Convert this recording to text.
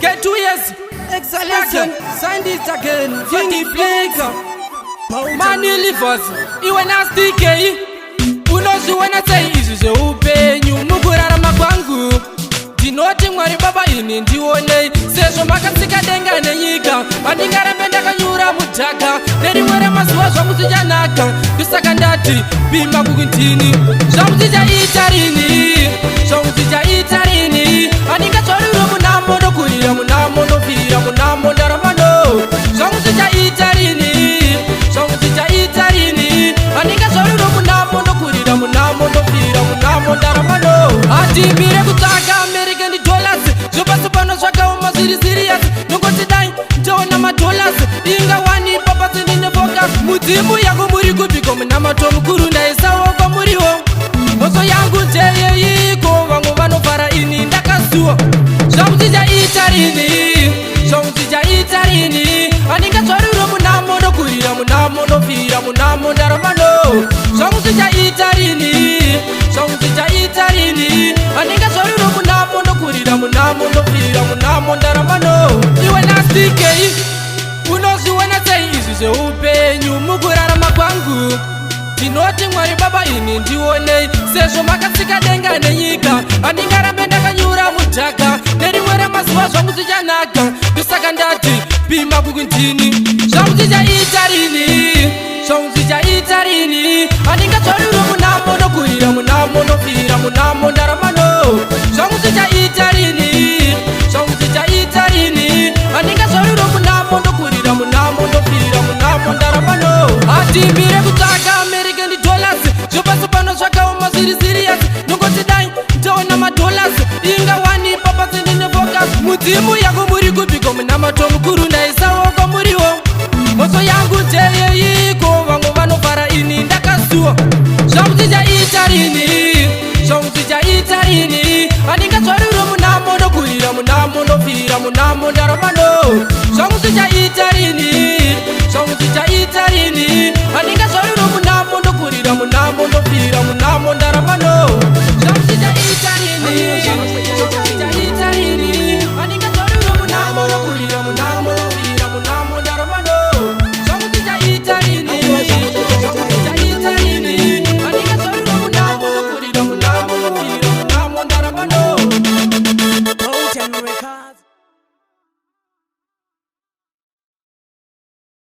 Get 2 years. Exhalation. Sign this again. Vinny Flaker. Money livers. Iwe nasty K. Unozi wena say izi ze upenyu. Mukurarama kwangu. Dinoti mwari baba ini ndione. Sezvo makatsika denga nenyika. Andingarambe ndakanyura mudhaka. Nerimwere mazuva zvangu zvijanaka. Ndosaka ndati bima kukuntini. Zvangu zvichaita rini. Zvangu zvichaita rini. Andingatsvariro munamo ndokurira munamo ndofira munamo ndaramano. Zvangu zvichaita rini. Zvangu zvichaita rini. Andingatsvariro munamo ndokurira munamo ndofira munamo ndaramano. Hatimbire kutsvaka American dollars. Zvopasi pano zvakaoma zviri serious. Nongoti dai ndoona madollars. Ingawani papa sindine focus. Mudzimu yangu muri kupiko munamato mukuru ndaisawo kwamuriwo. Mhoso yangu ndeyeiko vamwe vanofara ini ndakasuwa. Zvangu zvichaita rini. Zvangu zvichaita rini. Handingatsvariro munamo ndokurira munamo ndofira munamo ndaramano. Zvangu zvichaita rini. Zvangu zvichaita rini. Handingatsvariro munamo ndokurira munamo ndofira munamo ndaramano. Iwe nasty K. Unozviona sei izvi zveupenyu mukurarama kwangu. Ndinoti mwari baba ini ndionei. Sezvo makatsika denga nenyika. Handingarambe ndakanyura mudhaka. Nerimwe ramazuva zvangu zvichanaka. Ndosaka ndati pima kukuntini. Zvangu zvichaita rini. Zvangu zvichaita rini. Handingatsvariro munamo ndokurira munamo ndofira munamo ndaramano. Zvangu zvichaita rini. Zvangu zvichaita rini. Handingatsvariro munamo ndokurira munamo ndofira munamo ndaramano. Hatimbire kutsvaka American dollars. Zvopasi pano zvakaoma zviri serious. Nongoti dai ndoona madollars. Ingawani papa sindine focus. Mudzimu yangu muri kupiko munamato mukuru ndaisawo kwamuriwo. Mhoso yangu ndeyeiko vamwe vanofara ini ndakasuwa. Zvangu zvichaita rini. Zvangu zvichaita rini. Handingatsvariro munamo ndokurira munamo ndofira munamo ndaramano. Zvangu zvichaita